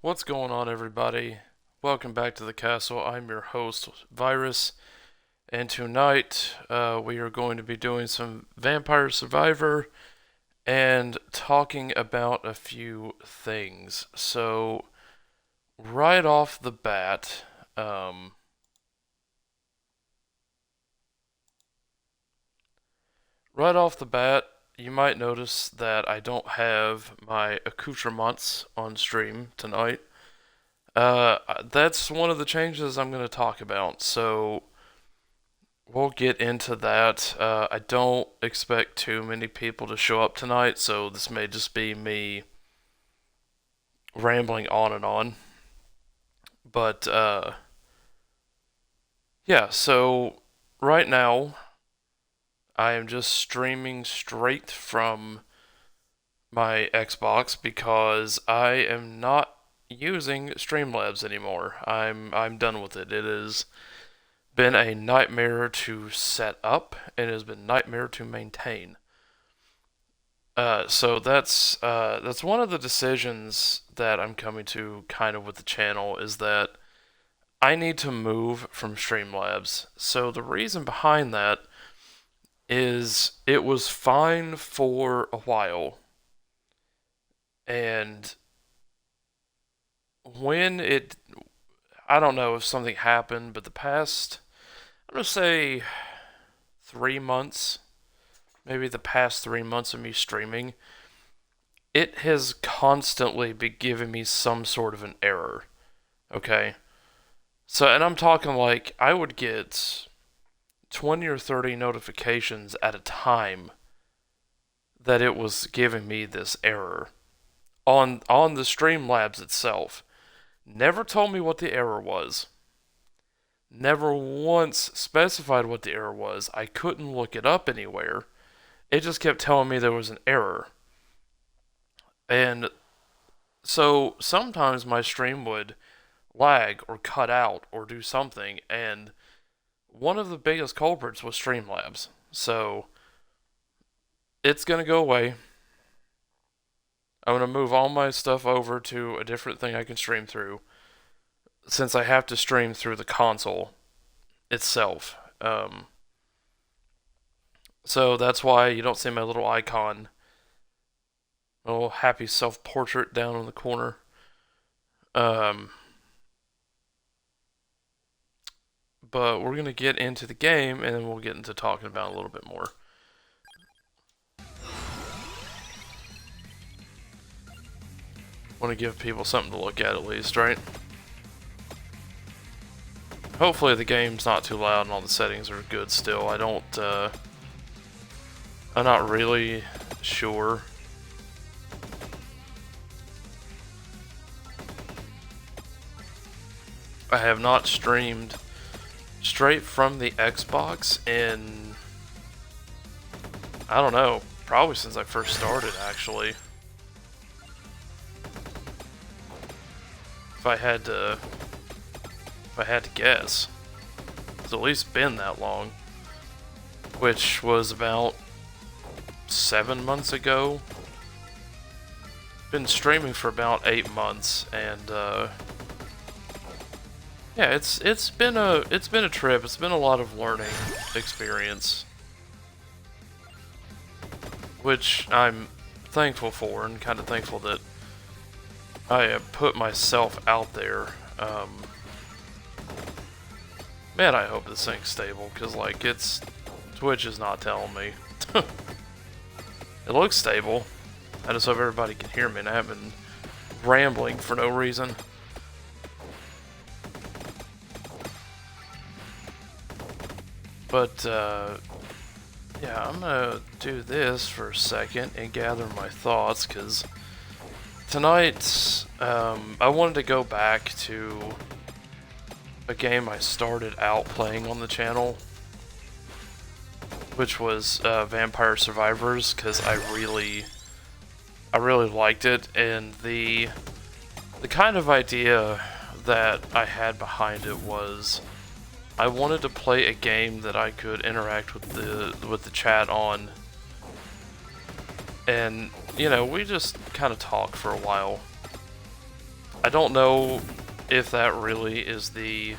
What's going on, everybody? Welcome back to the castle. I'm your host, Virus, and tonight we are going to be doing some Vampire Survivor and talking about a few things. So, right off the bat, you might notice that I don't have my accoutrements on stream tonight. That's one of the changes I'm going to talk about. So we'll get into that. I don't expect too many people to show up tonight, so this may just be me rambling on and on. But yeah, so right now I am just streaming straight from my Xbox because I am not using Streamlabs anymore. I'm done with it. It has been a nightmare to set up, and it has been a nightmare to maintain. So that's one of the decisions that I'm coming to kind of with the channel is that I need to move from Streamlabs. So the reason behind that is it was fine for a while, and when it, I don't know if something happened, but the past, I'm gonna say 3 months, maybe the past 3 months of me streaming, it has constantly been giving me some sort of an error. Okay? So, and I'm talking like I would get 20 or 30 notifications at a time that it was giving me this error on the Streamlabs itself. Never told me what the error was. Never once specified what the error was. I couldn't look it up anywhere. It just kept telling me there was an error. And so sometimes my stream would lag or cut out or do something, and one of the biggest culprits was Streamlabs. So it's going to go away. I'm going to move all my stuff over to a different thing I can stream through, since I have to stream through the console itself. So that's why you don't see my little icon, a little happy self-portrait down in the corner. Um, but we're going to get into the game, and then we'll get into talking about it a little bit more. Want to give people something to look at least, right? Hopefully the game's not too loud and all the settings are good still. I'm not really sure. I have not streamed straight from the Xbox in, I don't know, probably since I first started, actually. If I had to guess, it's at least been that long, which was about 7 months ago. Been streaming for about 8 months, and yeah, it's been a trip. It's been a lot of learning experience, which I'm thankful for, and kind of thankful that I have put myself out there. Man, I hope this thing's stable, because like Twitch is not telling me. It looks stable. I just hope everybody can hear me, and I haven't been rambling for no reason. But, yeah, I'm gonna do this for a second and gather my thoughts, because tonight, I wanted to go back to a game I started out playing on the channel, which was Vampire Survivors, because I really liked it, and the kind of idea that I had behind it was I wanted to play a game that I could interact with the chat on, and you know, we just kind of talk for a while. I don't know if that really is the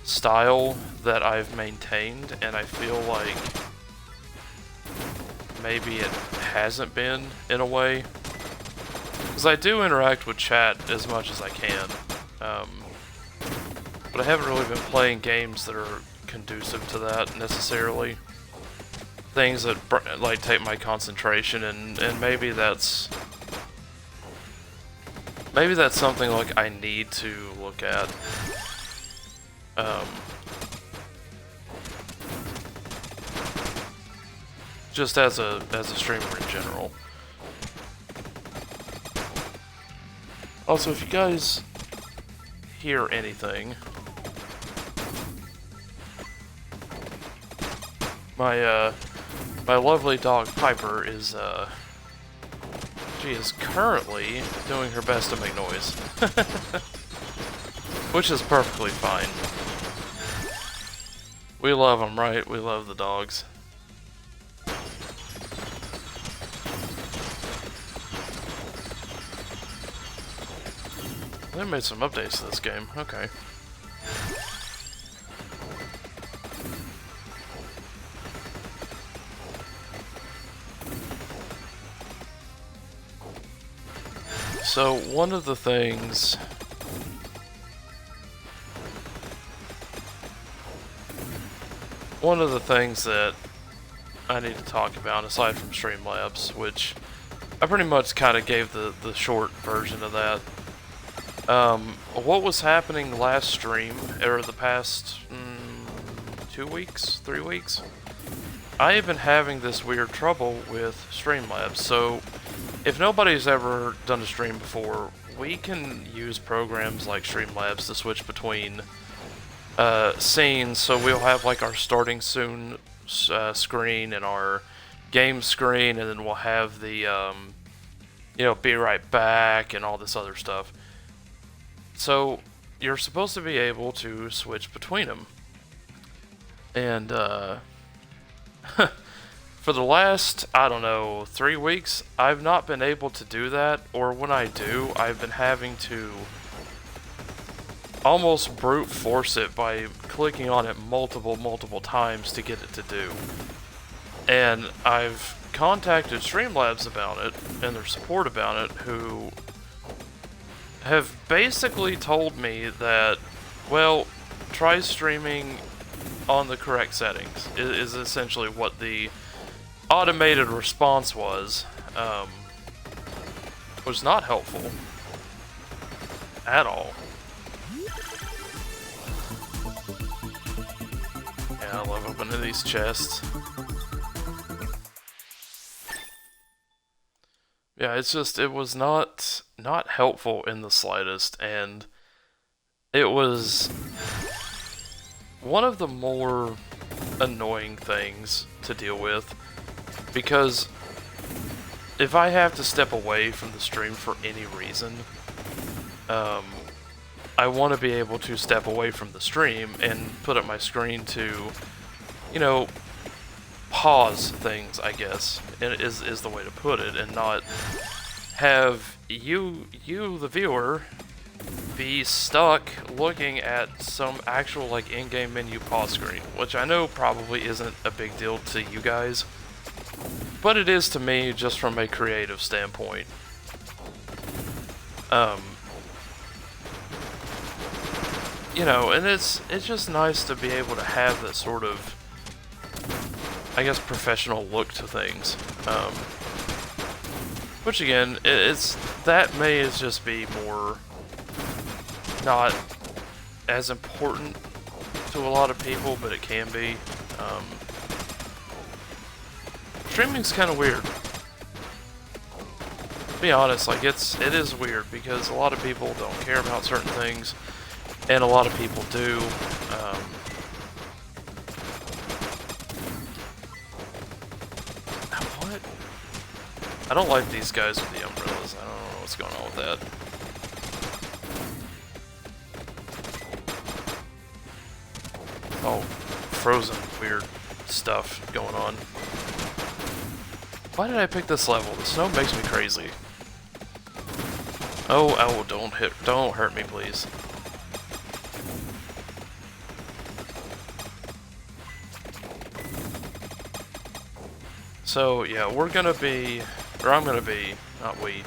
style that I've maintained, and I feel like maybe it hasn't been in a way. Because I do interact with chat as much as I can, but I haven't really been playing games that are conducive to that necessarily. Things that like take my concentration, and maybe that's something like I need to look at. Just as a streamer in general. Also, if you guys hear anything, my lovely dog Piper is she is currently doing her best to make noise, which is perfectly fine. We love them, right? We love the dogs. They made some updates to this game. Okay. So one of the things that I need to talk about, aside from Streamlabs, which I pretty much kind of gave the short version of that. What was happening last stream, or the past 2 weeks, 3 weeks? I have been having this weird trouble with Streamlabs. So if nobody's ever done a stream before, we can use programs like Streamlabs to switch between scenes. So we'll have like our starting soon screen and our game screen, and then we'll have the you know, be right back and all this other stuff. So you're supposed to be able to switch between them, and for the last, I don't know, 3 weeks, I've not been able to do that, or when I do, I've been having to almost brute force it by clicking on it multiple times to get it to do. And I've contacted Streamlabs about it, and their support about it, who have basically told me that, well, try streaming on the correct settings, is essentially what the automated response was not helpful at all. Yeah, I love opening these chests. Yeah, it's just, it was not helpful in the slightest, and it was one of the more annoying things to deal with, because if I have to step away from the stream for any reason, I want to be able to step away from the stream and put up my screen to, you know, pause things, I guess, is the way to put it, and not have you the viewer, be stuck looking at some actual like in-game menu pause screen, which I know probably isn't a big deal to you guys, but it is to me, just from a creative standpoint. You know, and it's just nice to be able to have that sort of, I guess, professional look to things. Which again, that may just be more not as important to a lot of people, but it can be. Streaming's kind of weird. To be honest, like it is weird, because a lot of people don't care about certain things, and a lot of people do. What? I don't like these guys with the umbrellas. I don't know what's going on with that. Oh, frozen weird stuff going on. Why did I pick this level? The snow makes me crazy. Oh, don't hurt me, please. So, yeah, we're gonna be, or I'm gonna be, not we,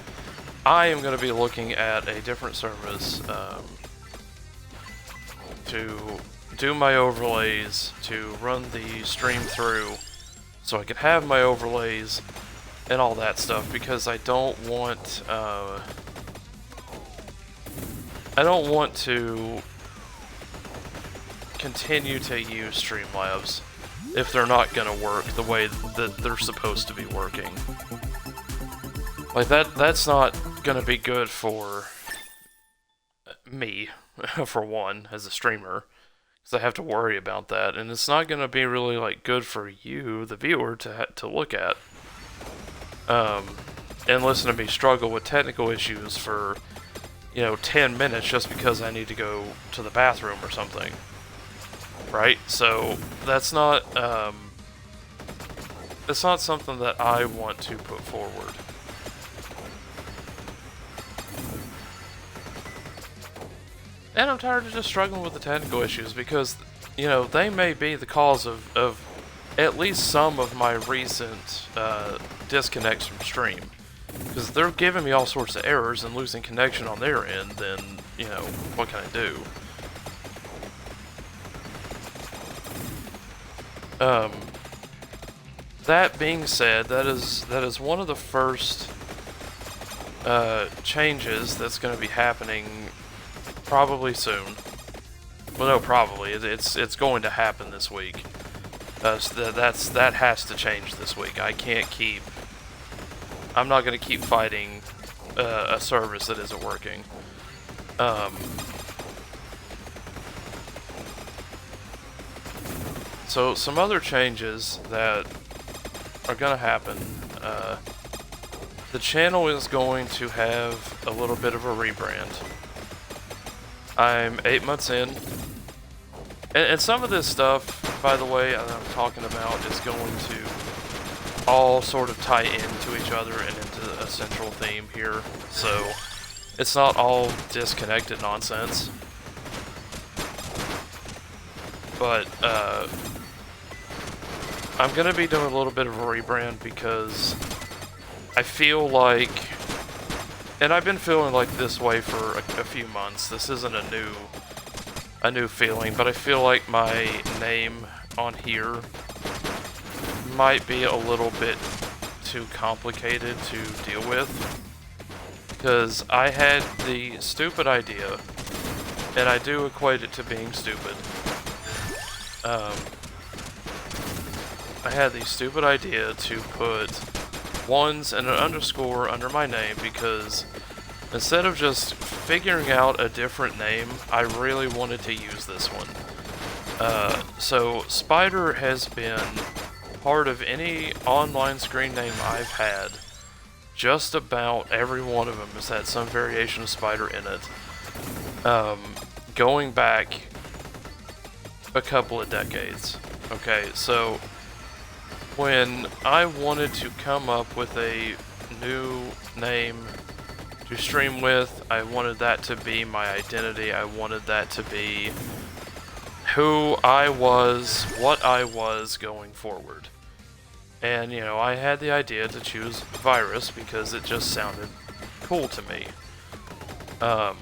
I am gonna be looking at a different service, to do my overlays, to run the stream through, so I can have my overlays and all that stuff, because I don't want to continue to use Streamlabs if they're not gonna work the way that they're supposed to be working. Like, that's not gonna be good for me, for one, as a streamer, because I have to worry about that, and it's not gonna be really, like, good for you, the viewer, to look at. And listen to me struggle with technical issues for, 10 minutes just because I need to go to the bathroom or something. Right? So, that's not something that I want to put forward. And I'm tired of just struggling with the technical issues because, they may be the cause of at least some of my recent disconnects from stream. Because they're giving me all sorts of errors and losing connection on their end, then, what can I do? That being said, that is one of the first changes that's going to be happening probably soon. Well, no, probably. It's going to happen this week. So that has to change this week. I'm not going to keep fighting a service that isn't working. So some other changes that are going to happen. The channel is going to have a little bit of a rebrand. I'm 8 months in. And some of this stuff, by the way, that I'm talking about is going to all sort of tie into each other and into a central theme here. So it's not all disconnected nonsense. But I'm going to be doing a little bit of a rebrand because I feel like, and I've been feeling like this way for a few months. This isn't a new feeling, but I feel like my name on here might be a little bit too complicated to deal with. Because I had the stupid idea, and I do equate it to being stupid. I had the stupid idea to put ones and an underscore under my name because instead of just figuring out a different name, I really wanted to use this one. So Spider has been part of any online screen name I've had. Just about every one of them has had some variation of Spider in it. Going back a couple of decades. Okay, so when I wanted to come up with a new name to stream with, I wanted that to be my identity. I wanted that to be who I was, what I was going forward. And, I had the idea to choose Virus because it just sounded cool to me. And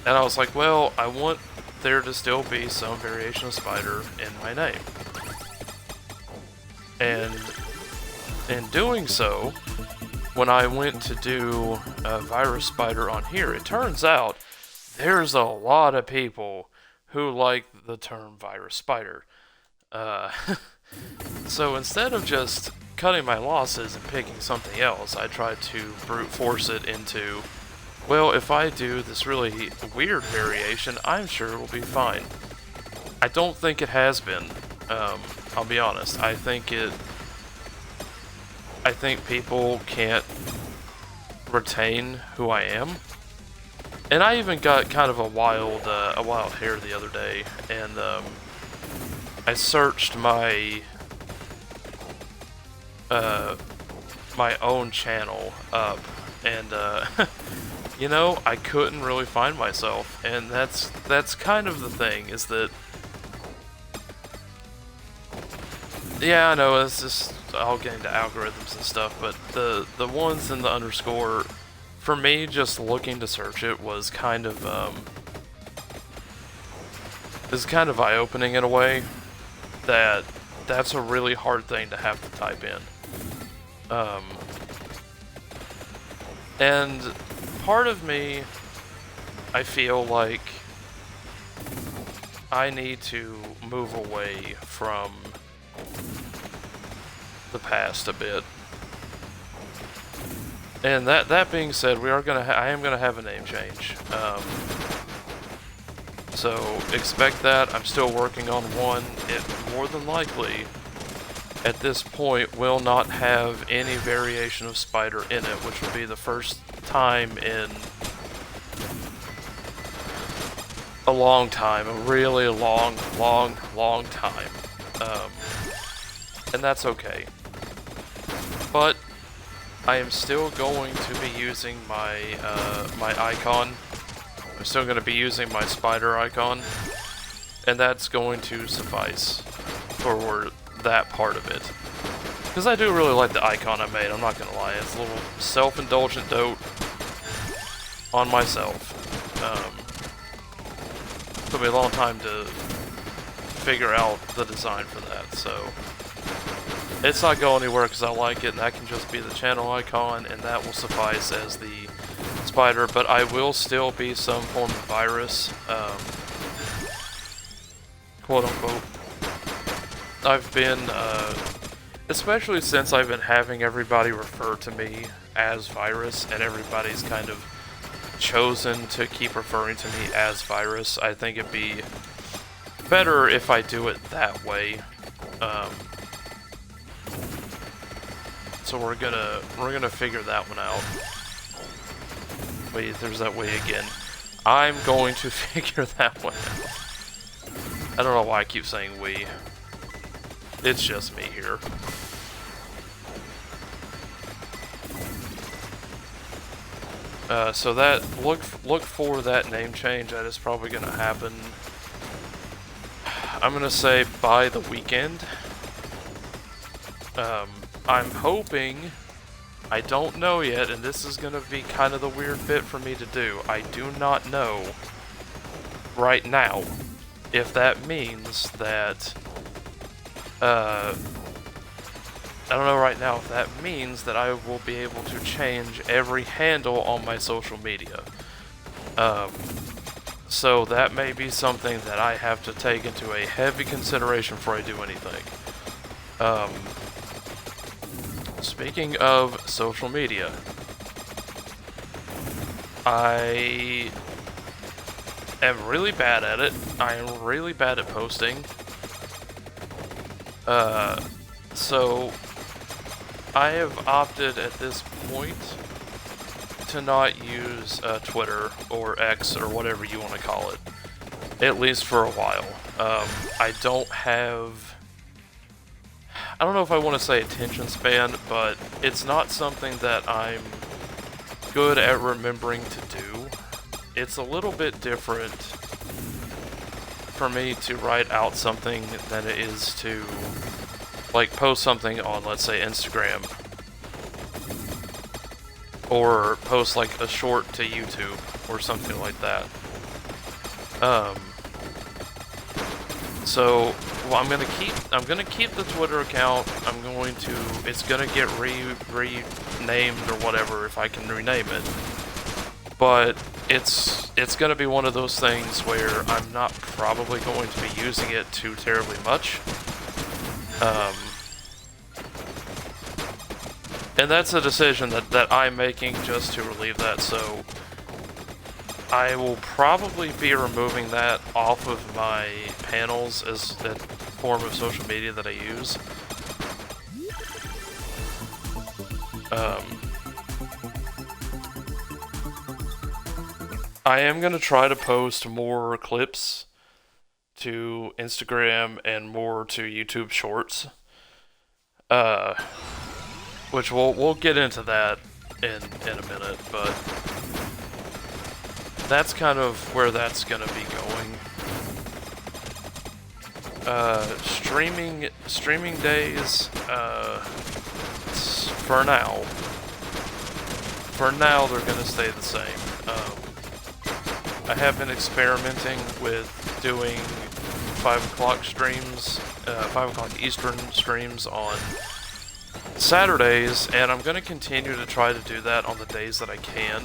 I was like, well, I want there to still be some variation of Spider in my name. And in doing so, when I went to do Virus Spider on here, it turns out there's a lot of people who like the term Virus Spider. So instead of just cutting my losses and picking something else, I tried to brute force it into, well, if I do this really weird variation, I'm sure it will be fine. I don't think it has been. I'll be honest. I think people can't retain who I am. And I even got kind of a wild hair the other day, and I searched my my own channel up, and you know, I couldn't really find myself, and that's kind of the thing, is that, yeah, I know, it's just all getting to algorithms and stuff, but the ones in the underscore, for me, just looking to search it was kind of, is kind of eye-opening in a way, that that's a really hard thing to have to type in. And part of me, I feel like I need to move away from the past a bit. And that being said, I am gonna have a name change. So expect that. I'm still working on one. It more than likely, at this point, will not have any variation of Spider in it, which will be the first time in a long time, a really long time. And that's okay. But I am still going to be using my my icon. I'm still going to be using my spider icon, and that's going to suffice for that part of it. Because I do really like the icon I made, I'm not going to lie. It's a little self-indulgent dote on myself. Took me a long time to figure out the design for that, so it's not going anywhere because I like it, and that can just be the channel icon, and that will suffice as the spider, but I will still be some form of virus, quote unquote. I've been, especially since I've been having everybody refer to me as Virus, and everybody's kind of chosen to keep referring to me as Virus, I think it'd be better if I do it that way. So we're gonna figure that one out. Wait, there's that way again. I'm going to figure that one out. I don't know why I keep saying we. It's just me here. So that look for that name change. That is probably gonna happen. I'm gonna say by the weekend. I'm hoping. I don't know yet, and this is gonna be kind of the weird bit for me to do. I do not know right now if that means that. I don't know right now if that means that I will be able to change every handle on my social media. So that may be something that I have to take into a heavy consideration before I do anything. Speaking of social media, I am really bad at it. I am really bad at posting. So I have opted at this point to not use Twitter or X or whatever you want to call it, at least for a while. I don't have, I don't know if I want to say attention span, but it's not something that I'm good at remembering to do. It's a little bit different for me to write out something than it is to, like, post something on, let's say, Instagram. Or post, like, a short to YouTube or something like that. So, well, I'm gonna keep the Twitter account. It's gonna get renamed or whatever if I can rename it. But it's gonna be one of those things where I'm not probably going to be using it too terribly much. And that's a decision that I'm making just to relieve that, so I will probably be removing that off of my panels as a form of social media that I use. I am going to try to post more clips to Instagram and more to YouTube Shorts. Which we'll get into that in a minute, but that's kind of where that's gonna be going. Streaming days, for now they're gonna stay the same. I have been experimenting with doing 5 o'clock streams, 5 o'clock Eastern streams on Saturdays, and I'm gonna continue to try to do that on the days that I can.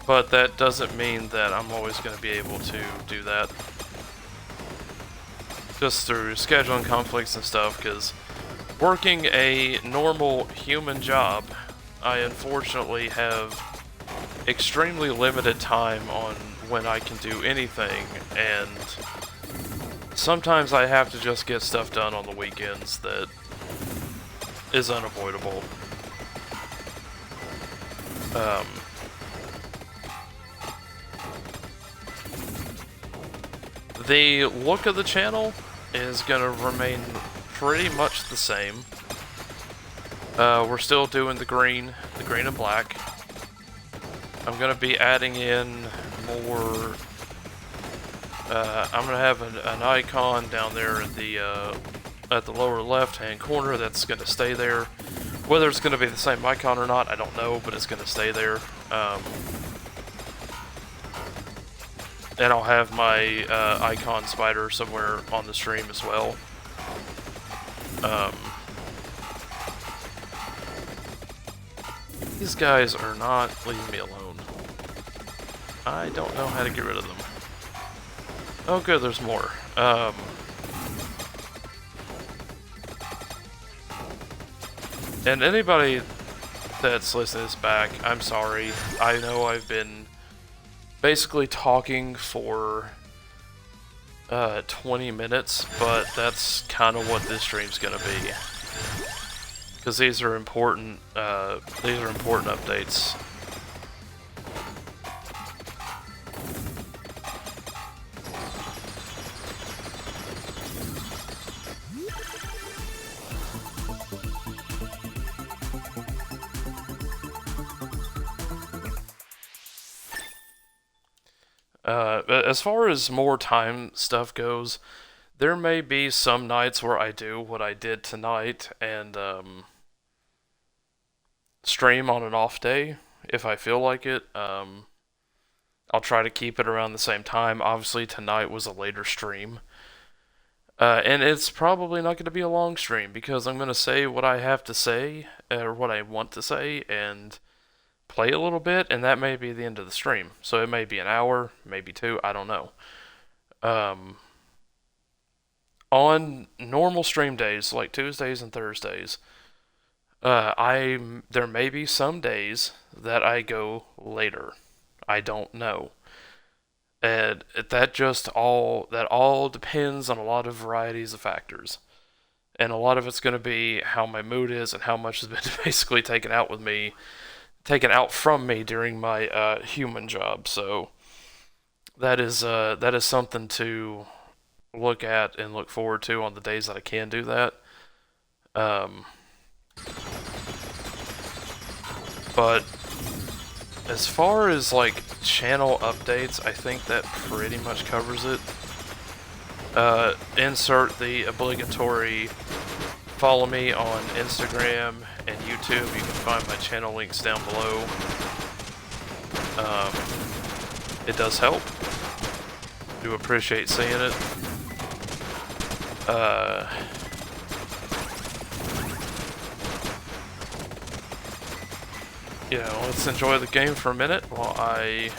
But that doesn't mean that I'm always going to be able to do that. Just through scheduling conflicts and stuff, because working a normal human job, I unfortunately have extremely limited time on when I can do anything, and sometimes I have to just get stuff done on the weekends that is unavoidable. The look of the channel is going to remain pretty much the same. We're still doing the green and black. I'm going to be adding in more. I'm going to have an icon down there at the lower left-hand corner that's going to stay there. Whether it's going to be the same icon or not, I don't know, but it's going to stay there. And I'll have my icon spider somewhere on the stream as well. These guys are not leaving me alone. I don't know how to get rid of them. Oh good, there's more. And anybody that's listening to this back, I'm sorry. I know I've been basically talking for 20 minutes, but that's kind of what this stream's gonna be, because these are important updates. As far as more time stuff goes, there may be some nights where I do what I did tonight and stream on an off day if I feel like it. I'll try to keep it around the same time. Obviously, tonight was a later stream. And it's probably not going to be a long stream because I'm going to say what I have to say, or what I want to say, and play a little bit, and that may be the end of the stream. So it may be an hour, maybe 2, I don't know. On normal stream days, like Tuesdays and Thursdays, there may be some days that I go later. I don't know. And that all depends on a lot of varieties of factors. And a lot of it's going to be how my mood is and how much has been basically taken out from me during my human job. So that is something to look at and look forward to on the days that I can do that. But as far as like channel updates, I think that pretty much covers it. Insert the obligatory follow me on Instagram and YouTube. You can find my channel links down below. It does help. Do appreciate seeing it. You know, let's enjoy the game for a minute while I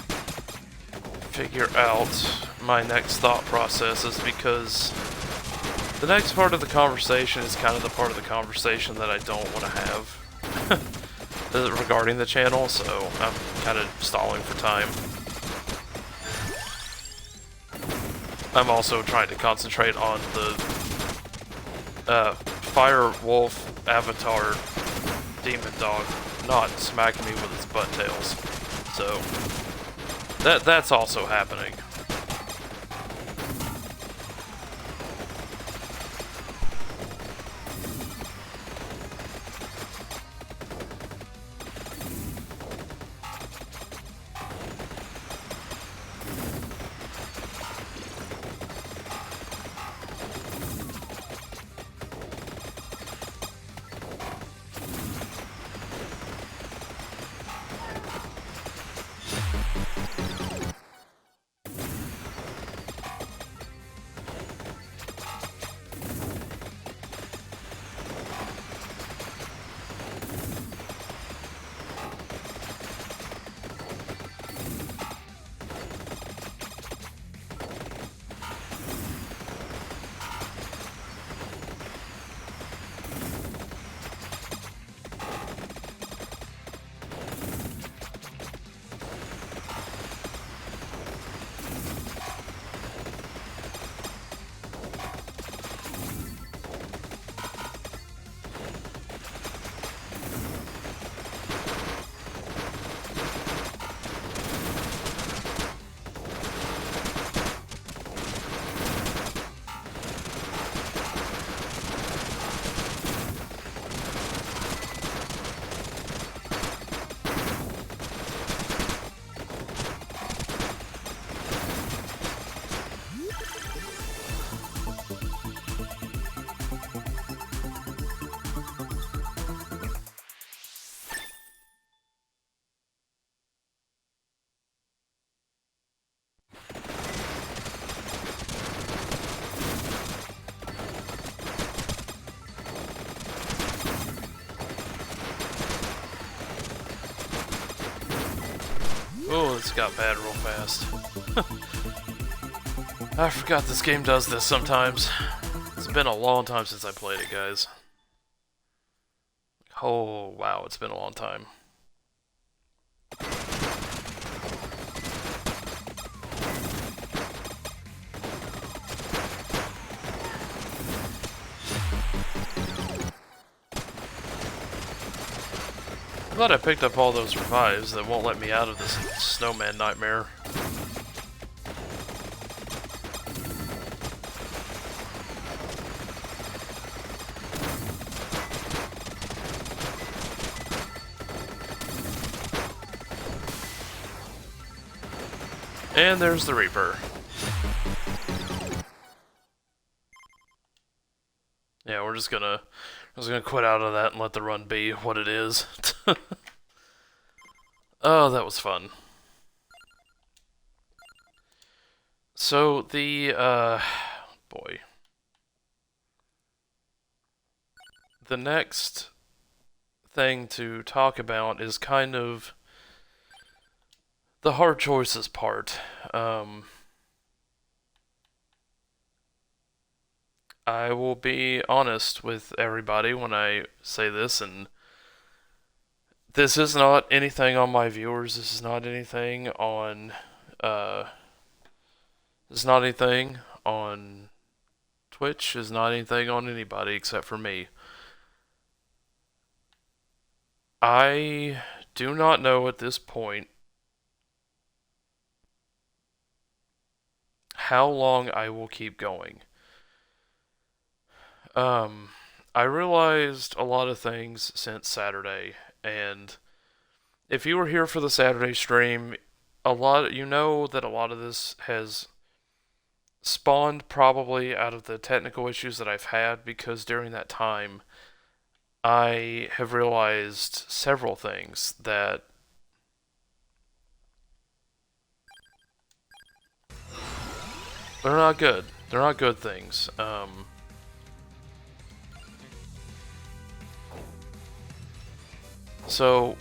figure out my next thought processes, because the next part of the conversation is kind of the part of the conversation that I don't want to have regarding the channel, so I'm kind of stalling for time. I'm also trying to concentrate on the Fire Wolf Avatar Demon Dog not smacking me with its butt tails. So that's also happening. Oh, this got bad real fast. I forgot this game does this sometimes. It's been a long time since I played it, guys. Oh, wow, it's been a long time. I'm glad I picked up all those revives that won't let me out of this snowman nightmare. And there's the Reaper. Yeah, we're just gonna quit out of that and let the run be what it is. Oh, that was fun. So the boy. The next thing to talk about is kind of the hard choices part. I will be honest with everybody when I say this, and this is not anything on my viewers. This is not anything on this is not anything on Twitch. Is not anything on anybody except for me. I do not know at this point how long I will keep going. I realized a lot of things since Saturday, and if you were here for the Saturday stream, you know that a lot of this has spawned probably out of the technical issues that I've had, because during that time I have realized several things that they're not good. They're not good things. So,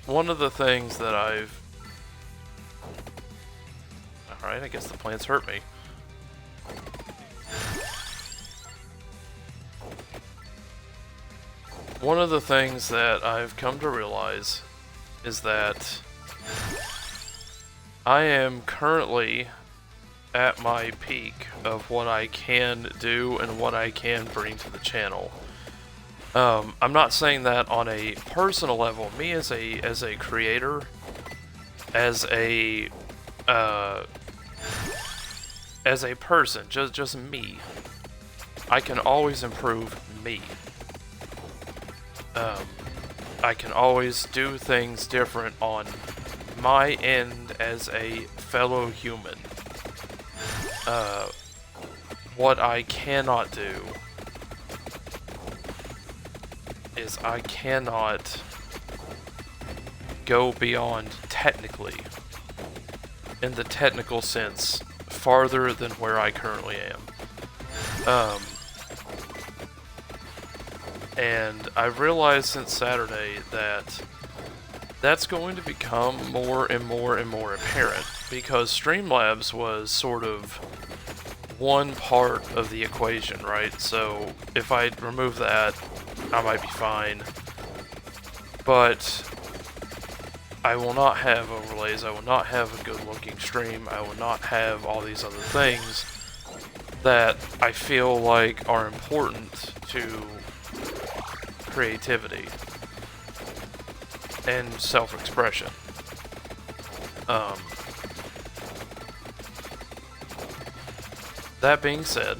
one of the things that I've... Alright, I guess the plants hurt me. One of the things that I've come to realize is that I am currently at my peak of what I can do and what I can bring to the channel. I'm not saying that on a personal level. Me as a creator, as a person, just me, I can always improve me. I can always do things different on my end as a fellow human. What I cannot do is I cannot go beyond technically, in the technical sense, farther than where I currently am. And I've realized since Saturday that that's going to become more and more and more apparent, because Streamlabs was sort of one part of the equation, right? So if I remove that, I might be fine. But I will not have overlays, I will not have a good looking stream, I will not have all these other things that I feel like are important to creativity and self-expression. That being said,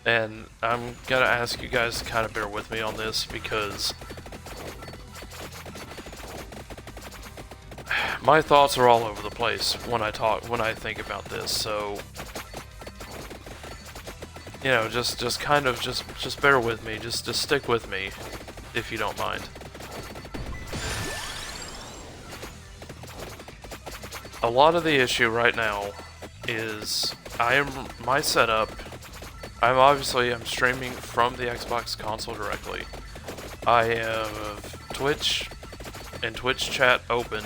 and I'm gonna ask you guys to kind of bear with me on this, because my thoughts are all over the place when I think about this, so you know, just bear with me, just stick with me, if you don't mind. A lot of the issue right now is my setup. I'm streaming from the Xbox console directly. I have Twitch and Twitch chat open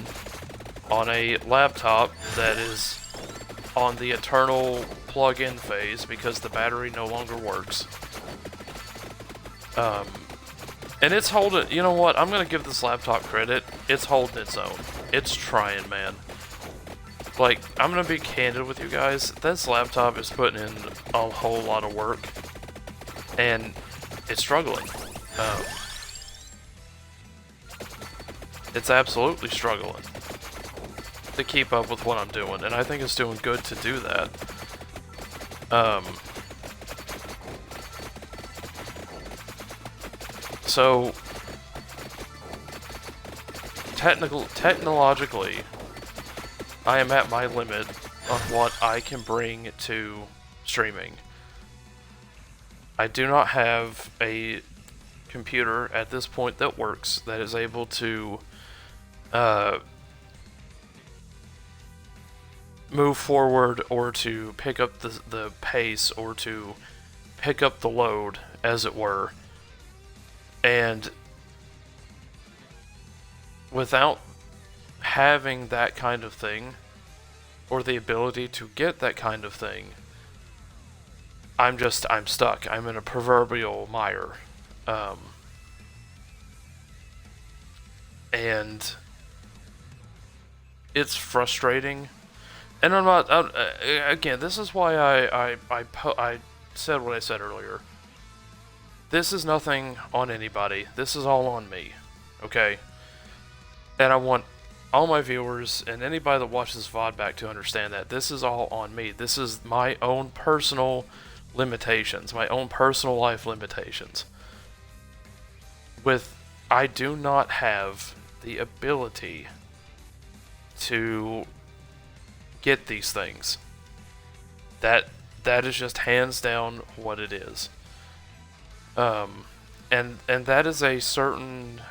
on a laptop that is on the eternal plug-in phase because the battery no longer works. And it's holding, you know what, I'm gonna give this laptop credit, it's holding its own. It's trying, man. Like, I'm gonna be candid with you guys, this laptop is putting in a whole lot of work, and it's struggling. It's absolutely struggling to keep up with what I'm doing, and I think it's doing good to do that. So, technologically, I am at my limit on what I can bring to streaming. I do not have a computer at this point that works, that is able to move forward or to pick up the pace or to pick up the load, as it were. And without having that kind of thing, or the ability to get that kind of thing, I'm stuck. I'm in a proverbial mire. And it's frustrating. And I'm not, again, this is why I said what I said earlier. This is nothing on anybody. This is all on me. Okay? And I want all my viewers and anybody that watches VOD back to understand that this is all on me. This is my own personal limitations, my own personal life limitations. I do not have the ability to get these things. That is just hands down what it is. And that is a certain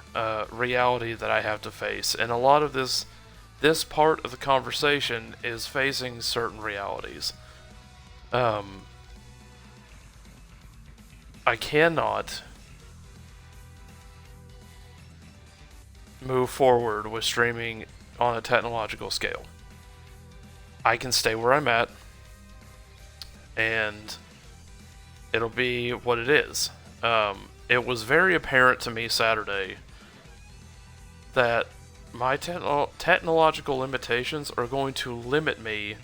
reality that I have to face, and a lot of this part of the conversation is facing certain realities. I cannot move forward with streaming on a technological scale. I can stay where I'm at, and it'll be what it is. It was very apparent to me Saturday that my technological limitations are going to limit me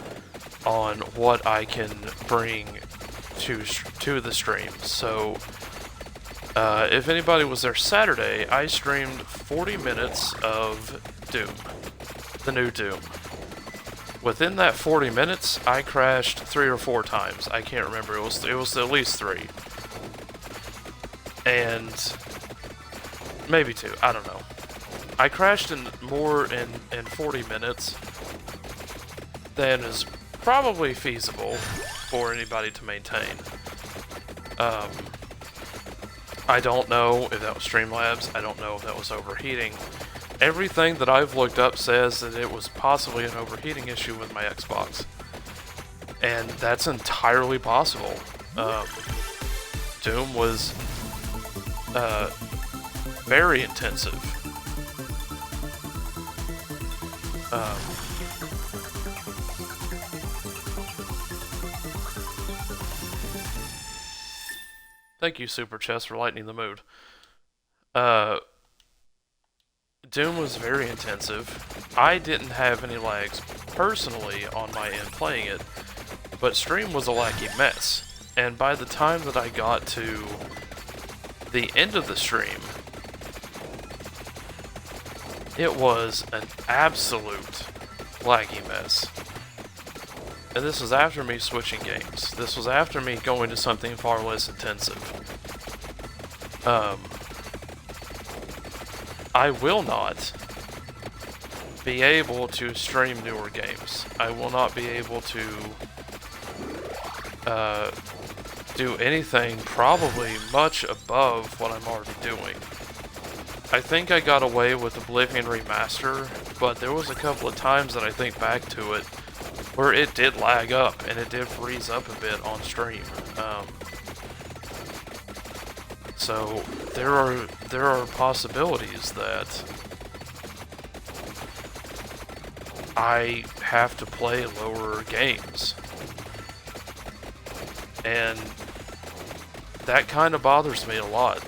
on what I can bring to the stream. So, if anybody was there Saturday, I streamed 40 minutes of Doom, the new Doom. Within that 40 minutes, I crashed 3 or 4 times. I can't remember. It was at least 3. And maybe 2. I don't know. I crashed more in 40 minutes than is probably feasible for anybody to maintain. I don't know if that was Streamlabs. I don't know if that was overheating. Everything that I've looked up says that it was possibly an overheating issue with my Xbox. And that's entirely possible. Doom was very intensive. Thank you, Super Chess, for lightening the mood. Doom was very intensive. I didn't have any lags personally on my end playing it, but stream was a laggy mess. And by the time that I got to the end of the stream, it was an absolute laggy mess. And this was after me switching games. This was after me going to something far less intensive. I will not be able to stream newer games. I will not be able to do anything probably much above what I'm already doing. I think I got away with Oblivion Remaster, but there was a couple of times that I think back to it where it did lag up and it did freeze up a bit on stream. So there are possibilities that I have to play lower games. And that kind of bothers me a lot.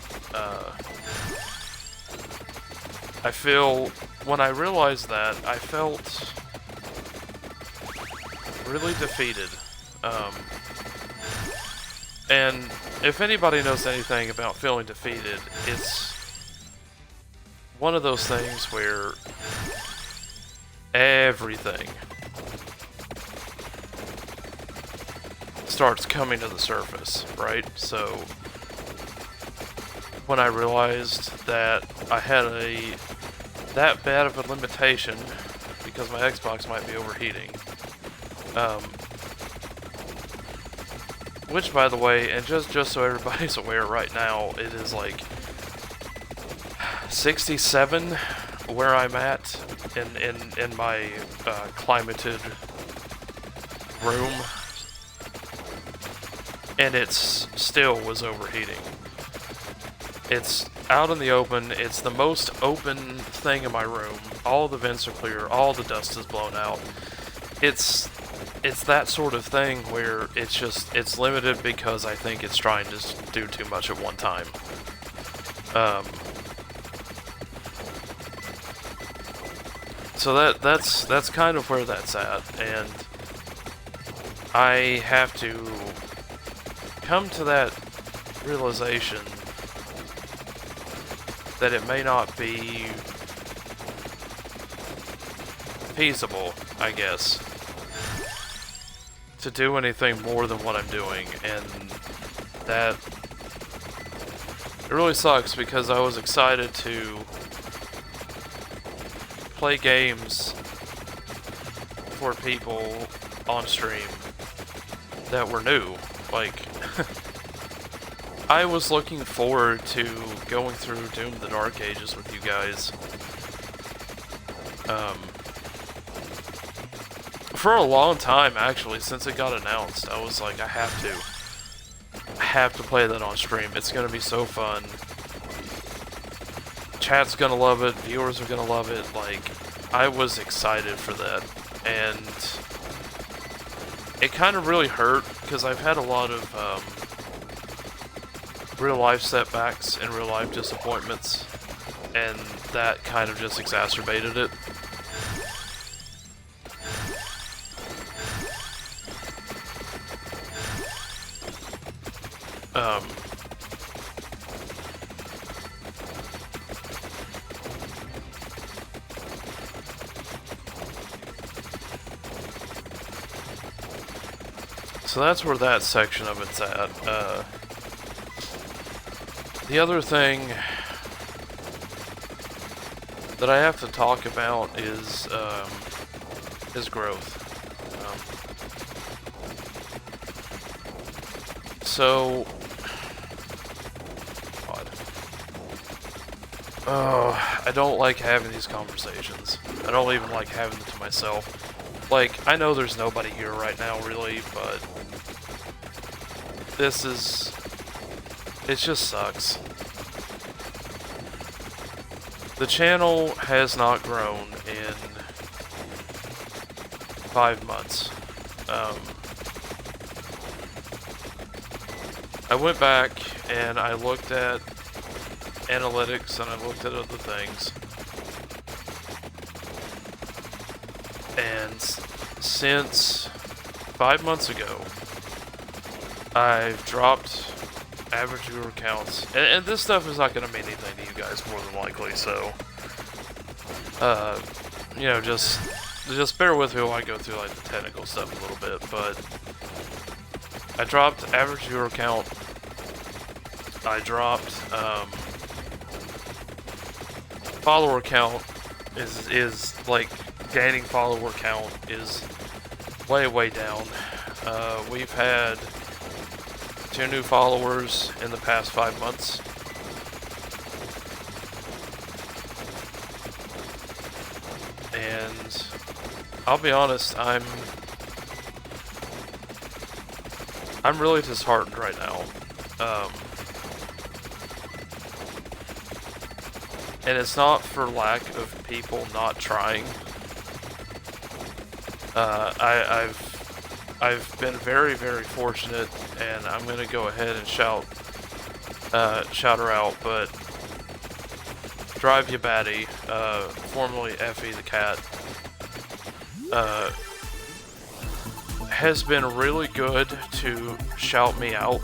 I feel, when I realized that, I felt really defeated. And if anybody knows anything about feeling defeated, it's one of those things where everything starts coming to the surface, right? So when I realized that I had that bad of a limitation because my Xbox might be overheating, which, by the way, and just so everybody's aware right now, it is like 67 where I'm at in my climated room, and it's still was overheating. It's out in the open. It's the most open thing in my room. All the vents are clear. All the dust is blown out. It's that sort of thing where it's limited because I think it's trying to do too much at one time. So that's kind of where that's at, and I have to come to that realization that it may not be feasible, I guess, to do anything more than what I'm doing, and that it really sucks because I was excited to play games for people on stream that were new. Like, I was looking forward to going through Doom the Dark Ages with you guys. For a long time, actually, since it got announced, I was like, I have to play that on stream. It's gonna be so fun. Chat's gonna love it, viewers are gonna love it. Like, I was excited for that, and it kind of really hurt because I've had a lot of real life setbacks and real life disappointments, and that kind of just exacerbated it. So that's where that section of it's at. The other thing that I have to talk about is growth. So, God. Oh, I don't like having these conversations. I don't even like having them to myself. Like, I know there's nobody here right now, really, but it just sucks. The channel has not grown in 5 months. I went back and I looked at analytics and I looked at other things. And since 5 months ago, I've dropped average viewer counts, and this stuff is not going to mean anything to you guys more than likely, so you know, just bear with me while I go through like the technical stuff a little bit. But I dropped average viewer count. I dropped follower count is like gaining follower count is way down. We've had 2 new followers in the past 5 months. And I'll be honest, I'm really disheartened right now. And it's not for lack of people not trying. I've been very, very fortunate, and I'm gonna go ahead and shout her out. But Drive Ya Batty, formerly Effie the cat, uh, has been really good to shout me out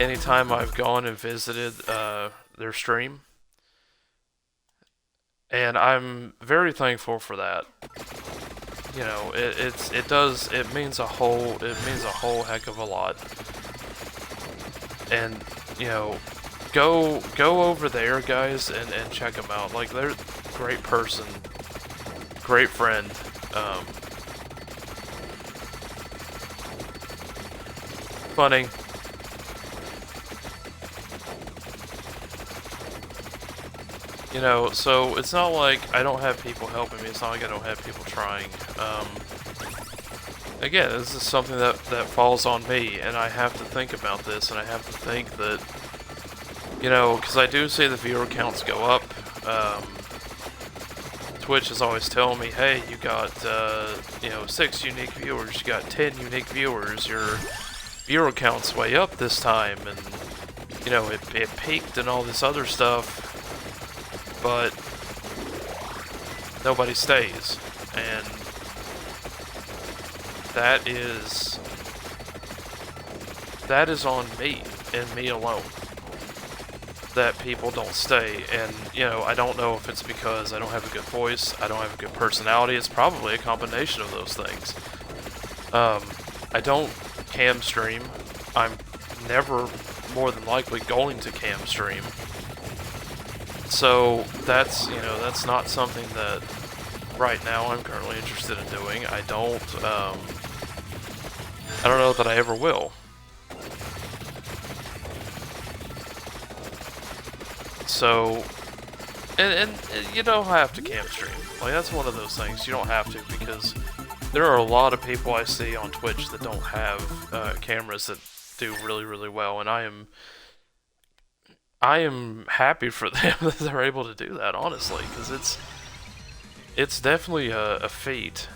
anytime I've gone and visited their stream, and I'm very thankful for that. You know, it means a whole heck of a lot. And you know, go over there, guys, and check them out. Like, they're a great person, great friend. Funny. You know, so it's not like I don't have people helping me. It's not like I don't have people trying. Again, this is something that falls on me, and I have to think about this, and I have to think that, you know, because I do see the viewer counts go up. Twitch is always telling me, hey, you got, you know, 6 unique viewers, you got 10 unique viewers, your viewer count's way up this time, and, you know, it peaked and all this other stuff, but nobody stays, and that is on me, and me alone, that people don't stay. And, you know, I don't know if it's because I don't have a good voice, I don't have a good personality. It's probably a combination of those things. I don't cam stream. I'm never more than likely going to cam stream. So that's, you know, that's not something that right now I'm currently interested in doing. I don't know that I ever will. So, and you don't have to cam stream. Like, that's one of those things. You don't have to, because there are a lot of people I see on Twitch that don't have cameras that do really, really well, and I am happy for them that they're able to do that, honestly, because it's definitely a feat.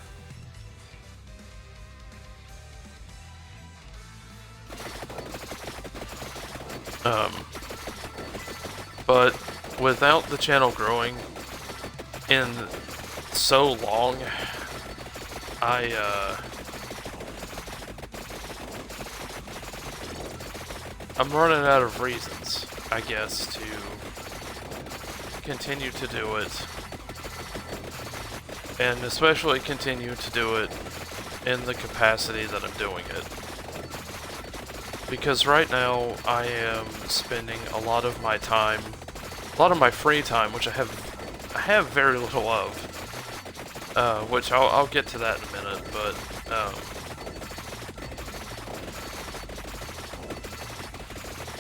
But without the channel growing in so long, I'm running out of reasons, I guess, to continue to do it, and especially continue to do it in the capacity that I'm doing it. Because right now, I am spending a lot of my time, a lot of my free time, which I have very little of, which I'll get to that in a minute, but,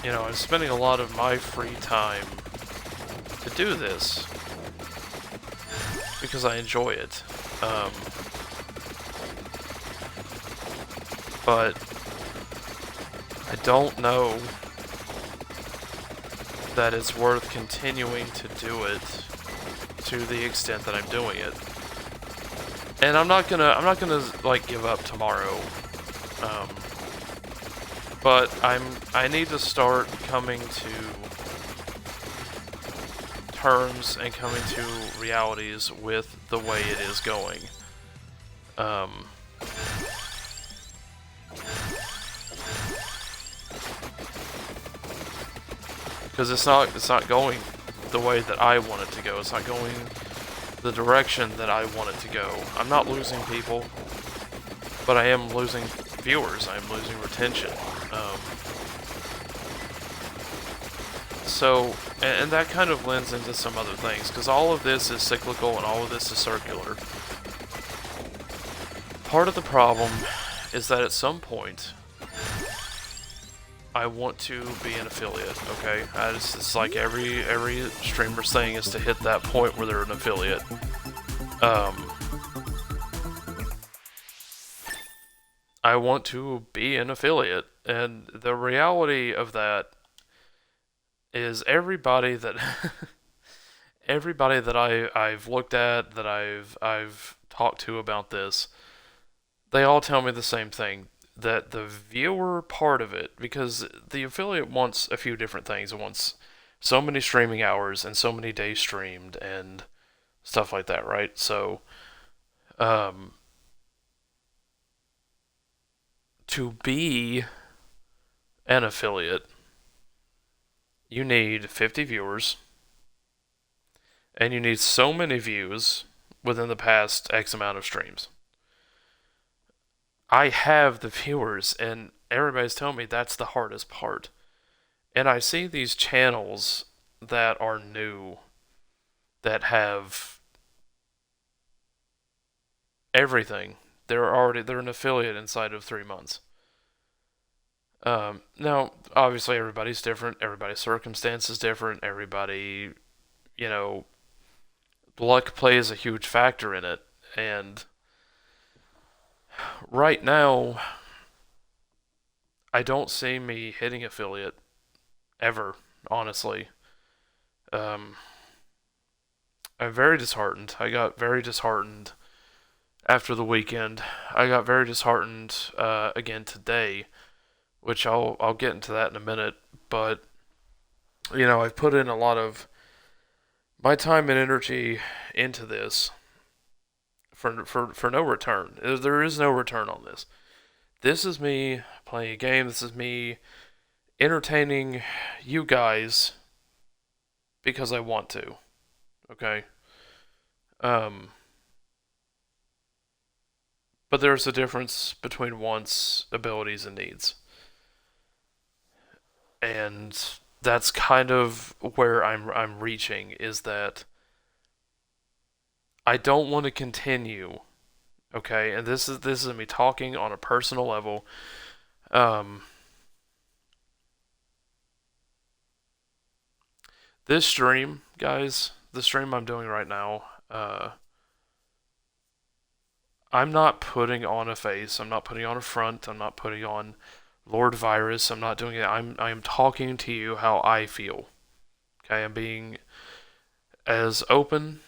you know, I'm spending a lot of my free time to do this, because I enjoy it, but I don't know that it's worth continuing to do it to the extent that I'm doing it. And I'm not gonna like give up tomorrow. But I need to start coming to terms and coming to realities with the way it is going. Because it's not going the way that I want it to go. It's not going the direction that I want it to go. I'm not losing people, but I am losing viewers. I am losing retention. So, and that kind of lends into some other things, because all of this is cyclical and all of this is circular. Part of the problem is that at some point, I want to be an affiliate, okay? It's like every streamer's thing is to hit that point where they're an affiliate. I want to be an affiliate, and the reality of that is everybody that everybody that I've looked at, that I've talked to about this, they all tell me the same thing, that the viewer part of it, because the affiliate wants a few different things. It wants so many streaming hours and so many days streamed and stuff like that, right? So, um, to be an affiliate, you need 50 viewers and you need so many views within the past X amount of streams. I have the viewers, and everybody's telling me that's the hardest part. And I see these channels that are new that have everything. They're an affiliate inside of 3 months. Now, obviously, everybody's different. Everybody's circumstance is different. Everybody, you know, luck plays a huge factor in it. And right now, I don't see me hitting affiliate ever. Honestly, um, I'm very disheartened. I got very disheartened after the weekend. I got very disheartened again today, which I'll get into that in a minute. But I've put in a lot of my time and energy into this for no return. There is no return on this. This is me playing a game. This is me entertaining you guys because I want to. Okay. Um, but there's a difference between wants, abilities, and needs, and that's kind of where I'm reaching, is that I don't want to continue. Okay, and this is me talking on a personal level. Um, this stream, guys, the stream I'm doing right now, I'm not putting on a face. I'm not putting on a front. I'm not putting on Lord Virus. I'm not doing it. I am talking to you how I feel. Okay, I'm being as open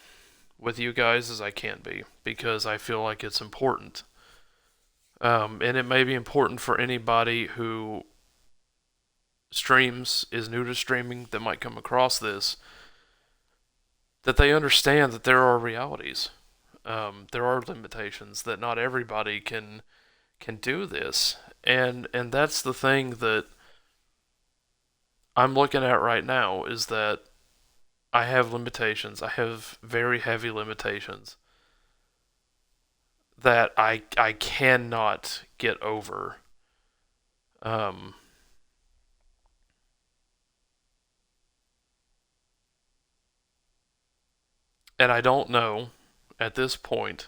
with you guys as I can be because I feel like it's important. And it may be important for anybody who streams, is new to streaming, that might come across this, that they understand that there are realities. There are limitations, that not everybody can do this, and that's the thing that I'm looking at right now, is that I have limitations. I have very heavy limitations that I cannot get over. Um, and I don't know at this point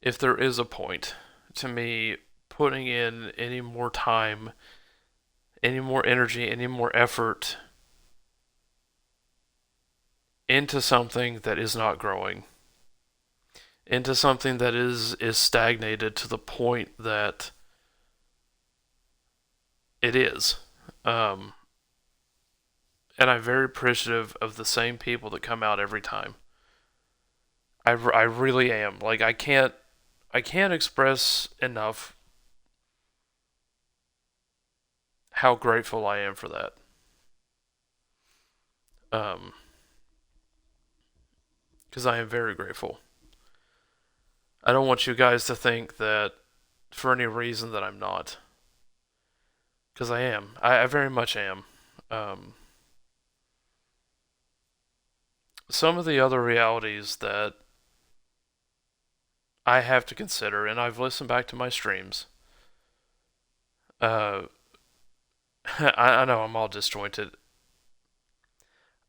if there is a point to me putting in any more time, any more energy, any more effort into something that is not growing, into something that is stagnated to the point that it is. Um, and I'm very appreciative of the same people that come out every time. I really am. Like, I can't express enough how grateful I am for that. Um, because I am very grateful. I don't want you guys to think that for any reason that I'm not, because I am. I very much am. Um, some of the other realities that I have to consider, and I've listened back to my streams. Uh, I know I'm all disjointed.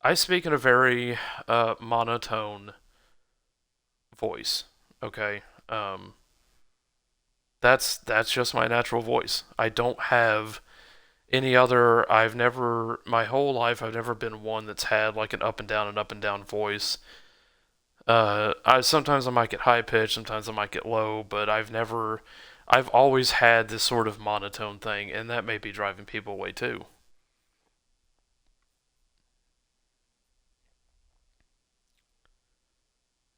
I speak in a very monotone voice. Okay, um, that's just my natural voice. I don't have any other. I've never, my whole life, I've never been one that's had like an up and down voice. I sometimes I might get high pitched, sometimes I might get low, but I've never. I've always had this sort of monotone thing, and that may be driving people away too.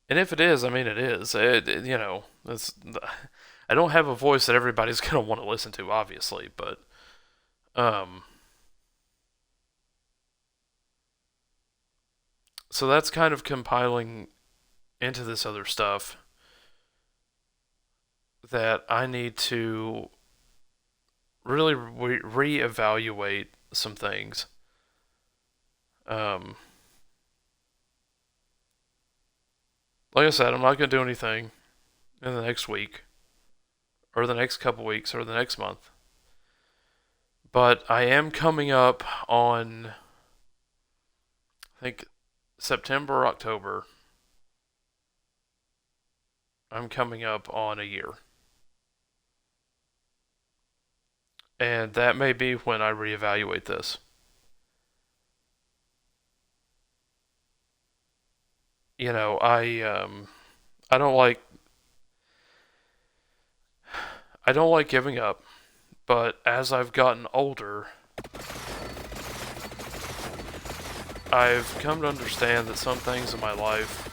And if it is, I mean, it is. It's I don't have a voice that everybody's gonna want to listen to, obviously, but um, so that's kind of compiling into this other stuff that I need to really reevaluate some things. Um, like I said, I'm not going to do anything in the next week, or the next couple weeks, or the next month. But I am coming up on, I think, September, October. I'm coming up on a year. And that may be when I reevaluate this. You know, I don't like I don't like giving up, but as I've gotten older, I've come to understand that some things in my life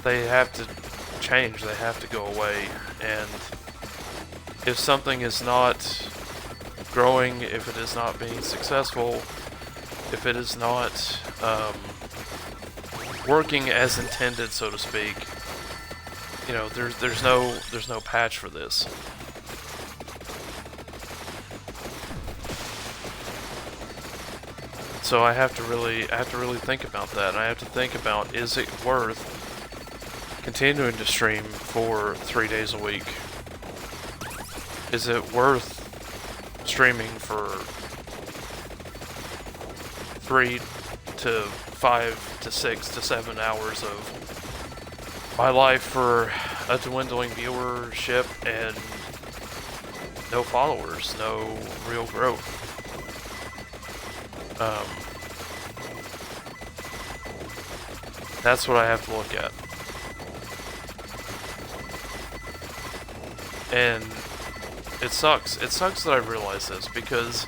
they have to change, they have to go away, and if something is not growing, if it is not being successful, if it is not working as intended, so to speak, you know, there's no patch for this. So I have to really think about that. And I have to think about, is it worth continuing to stream for 3 days a week? Is it worth streaming for 3 to 5 to 6 to 7 hours of my life for a dwindling viewership and no followers, no real growth? Um, that's what I have to look at. And it sucks. It sucks that I realize this because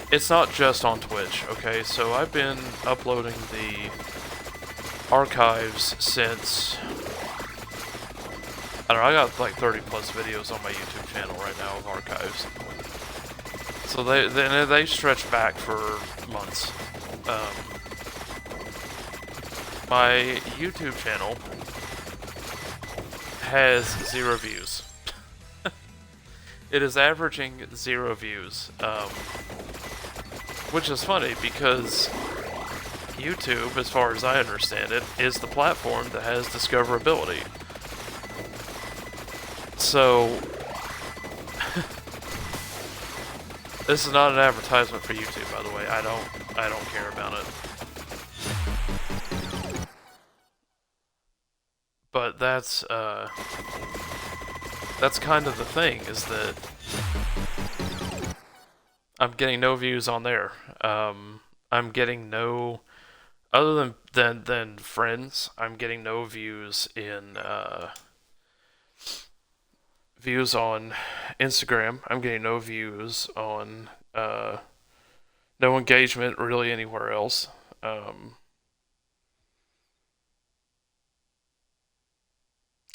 it's not just on Twitch, okay? So I've been uploading the archives since, I don't know, I got like 30 plus videos on my YouTube channel right now of archives. So they stretch back for months. My YouTube channel has 0 views. It is averaging 0 views, which is funny because YouTube, as far as I understand it, is the platform that has discoverability. So, this is not an advertisement for YouTube, by the way. I don't care about it. But that's kind of the thing, is that I'm getting no views on there. I'm getting no, other than friends, I'm getting no views in views on Instagram. I'm getting no views on no engagement really anywhere else.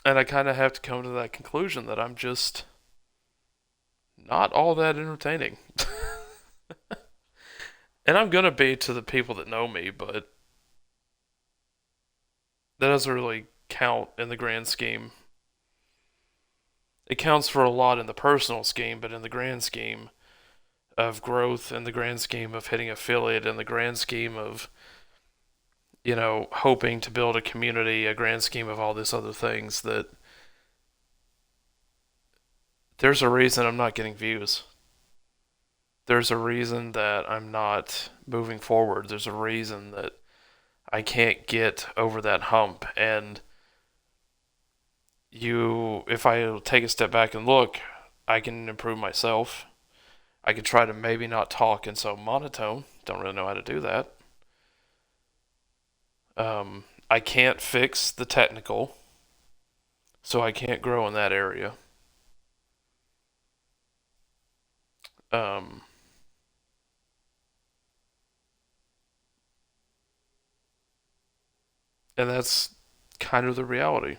And I kind of have to come to that conclusion that I'm just not all that entertaining. And I'm gonna be to the people that know me, but that doesn't really count in the grand scheme. It counts for a lot in the personal scheme, but in the grand scheme of growth, in the grand scheme of hitting affiliate, in the grand scheme of, you know, hoping to build a community, a grand scheme of all these other things, that there's a reason I'm not getting views. There's a reason that I'm not moving forward. There's a reason that I can't get over that hump. And if I take a step back and look, I can improve myself. I can try to maybe not talk in so monotone. Don't really know how to do that. I can't fix the technical, so I can't grow in that area. Um, and that's kind of the reality.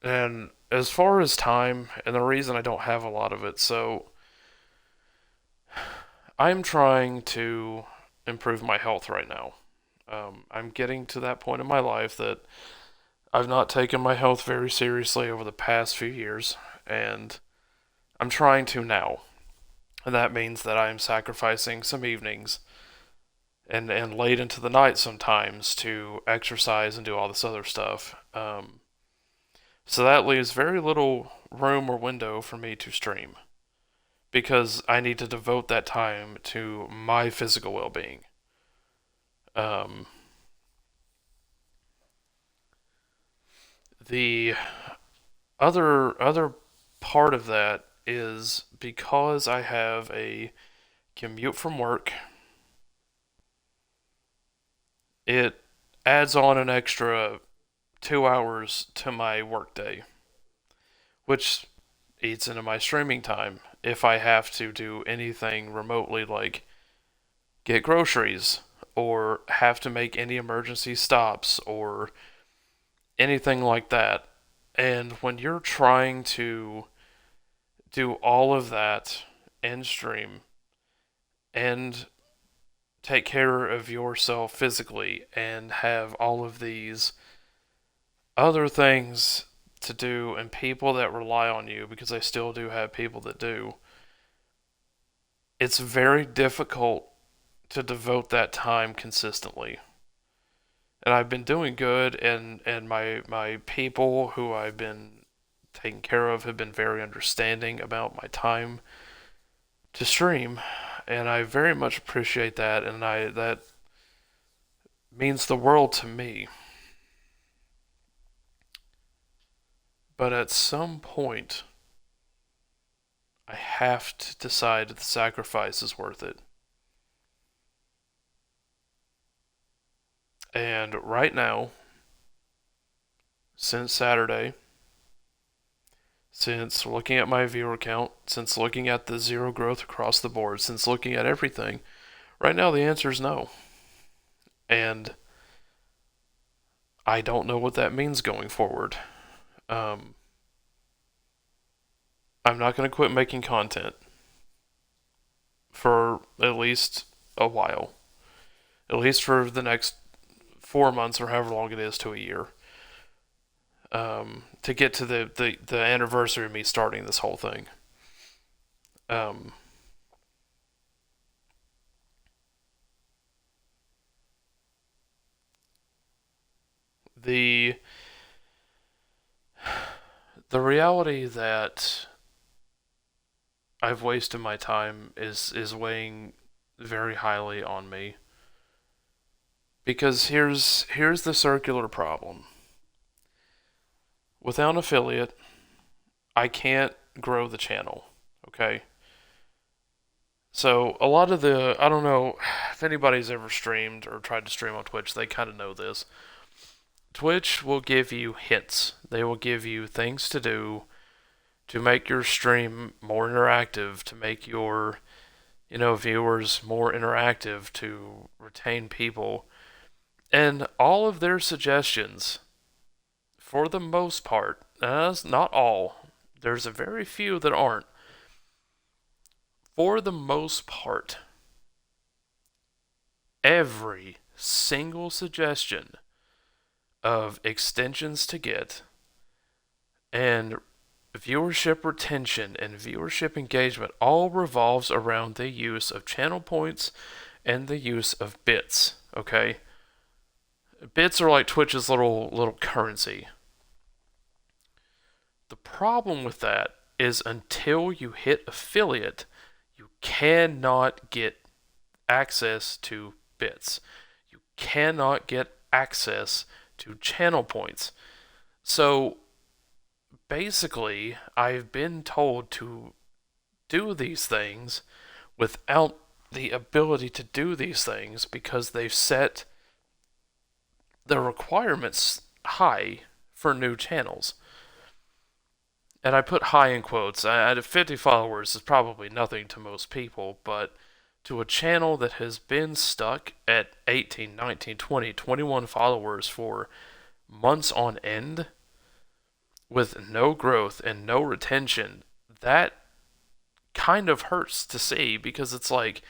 And as far as time, and the reason I don't have a lot of it, so I'm trying to improve my health right now. I'm getting to that point in my life that I've not taken my health very seriously over the past few years, and I'm trying to now. And that means that I'm sacrificing some evenings and late into the night sometimes to exercise and do all this other stuff. So that leaves very little room or window for me to stream because I need to devote that time to my physical well being. Um, the other part of that is because I have a commute from work, it adds on an extra 2 hours to my workday, which eats into my streaming time if I have to do anything remotely like get groceries or have to make any emergency stops or anything like that. And when you're trying to do all of that and stream and take care of yourself physically and have all of these other things to do and people that rely on you, because I still do have people that do, it's very difficult to devote that time consistently. And I've been doing good, and my people who I've been taking care of have been very understanding about my time to stream, and I very much appreciate that, and I that means the world to me. But at some point, I have to decide if the sacrifice is worth it. And right now, since Saturday, since looking at my viewer count, since looking at the zero growth across the board, since looking at everything, right now the answer is no. And I don't know what that means going forward. Um, I'm not going to quit making content for at least a while, at least for the next 4 months or however long it is to a year. To get to the anniversary of me starting this whole thing. Um, the the reality that I've wasted my time is weighing very highly on me because here's the circular problem. Without an affiliate, I can't grow the channel. Okay? So a lot of I don't know if anybody's ever streamed or tried to stream on Twitch, they kind of know this. Twitch will give you hints. They will give you things to do to make your stream more interactive, to make your, viewers more interactive, to retain people. And all of their suggestions, for the most part, not all, there's a very few that aren't. For the most part, every single suggestion of extensions to get and viewership retention and viewership engagement all revolves around the use of channel points and the use of bits. Okay, bits are like Twitch's little currency. The problem with that is until you hit affiliate, you cannot get access to bits. You cannot get access to channel points. So basically, I've been told to do these things without the ability to do these things because they've set the requirements high for new channels. And I put high in quotes. I 50 followers is probably nothing to most people, but to a channel that has been stuck at 18, 19, 20, 21 followers for months on end, with no growth and no retention, that kind of hurts to see because it's like,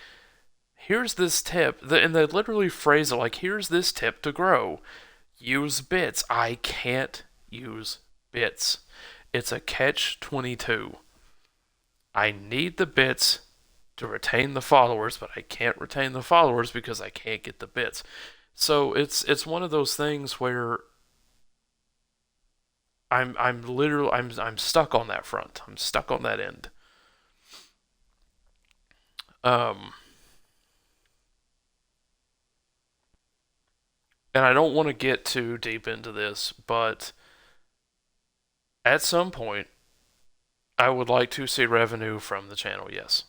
here's this tip, and they literally phrase it like, here's this tip to grow. Use bits. I can't use bits. It's a catch 22. I need the bits to retain the followers, but I can't retain the followers because I can't get the bits. So it's one of those things where I'm literally I'm stuck on that front. I'm stuck on that end. Um, and I don't want to get too deep into this, but at some point, I would like to see revenue from the channel. Yes.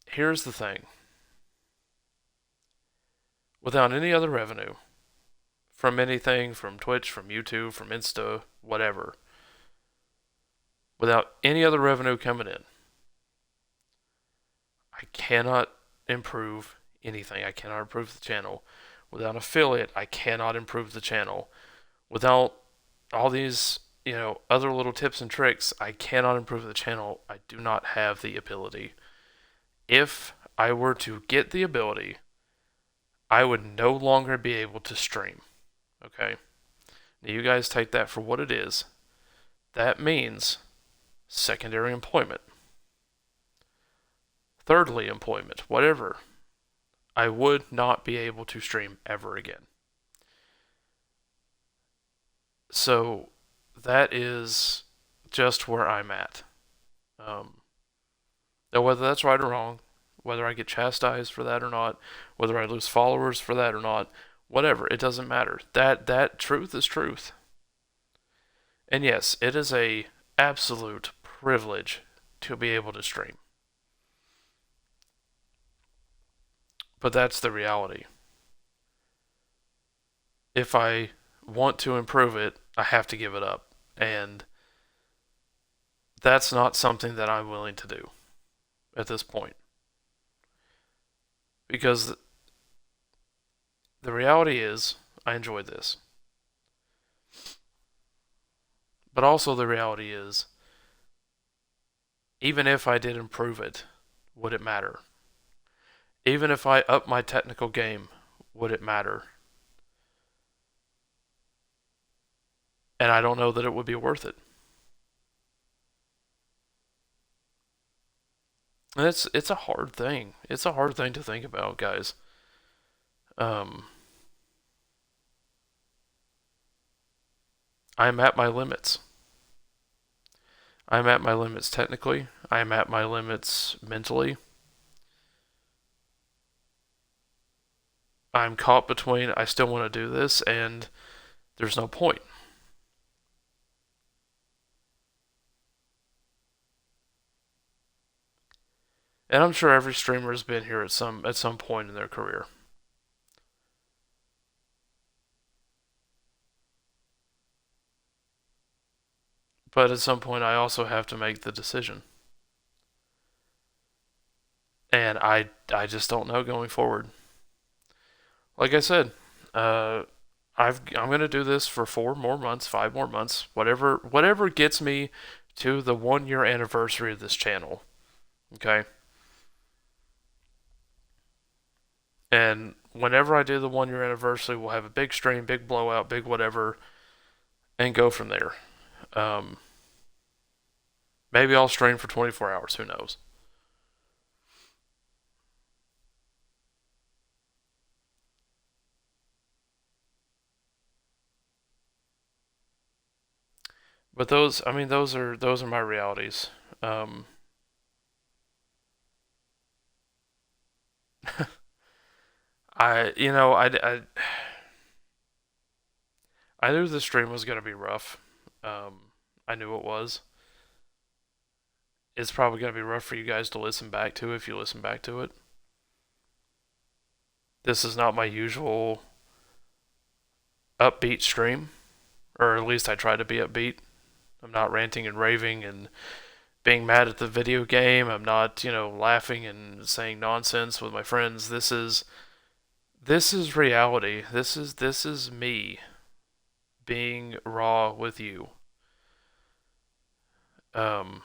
Here's the thing. Without any other revenue from anything, from Twitch, from YouTube, from Insta, whatever, without any other revenue coming in, I cannot improve anything. I cannot improve the channel. Without affiliate, I cannot improve the channel. Without all these, other little tips and tricks, I cannot improve the channel. I do not have the ability. If I were to get the ability, I would no longer be able to stream. Okay? Now, you guys take that for what it is. That means secondary employment. Thirdly, employment, whatever. I would not be able to stream ever again. So that is just where I'm at. Now, whether that's right or wrong, whether I get chastised for that or not, whether I lose followers for that or not, whatever, it doesn't matter. That truth is truth. And yes, it is a absolute privilege to be able to stream. But that's the reality. If I want to improve it, I have to give it up. And that's not something that I'm willing to do at this point. Because the reality is, I enjoy this. But also, the reality is, even if I did improve it, would it matter? Even if I up my technical game, would it matter? And I don't know that it would be worth it. And it's a hard thing. It's a hard thing to think about, guys. I'm at my limits. I'm at my limits technically. I'm at my limits mentally. I'm caught between I still want to do this and there's no point. And I'm sure every streamer has been here at some point in their career. But at some point I also have to make the decision. And I just don't know going forward. Like I said, I'm gonna do this for 4 more months, 5 more months, whatever gets me to the 1 year anniversary of this channel. Okay. And whenever I do the 1 year anniversary, we'll have a big stream, big blowout, big whatever, and go from there. Um, Maybe I'll stream for 24 hours. Who knows? But those are my realities. Um, I knew the stream was gonna be rough. I knew it was. It's probably gonna be rough for you guys to listen back to if you listen back to it. This is not my usual upbeat stream, or at least I try to be upbeat. I'm not ranting and raving and being mad at the video game. I'm not, laughing and saying nonsense with my friends. This is reality. This is me being raw with you. Um,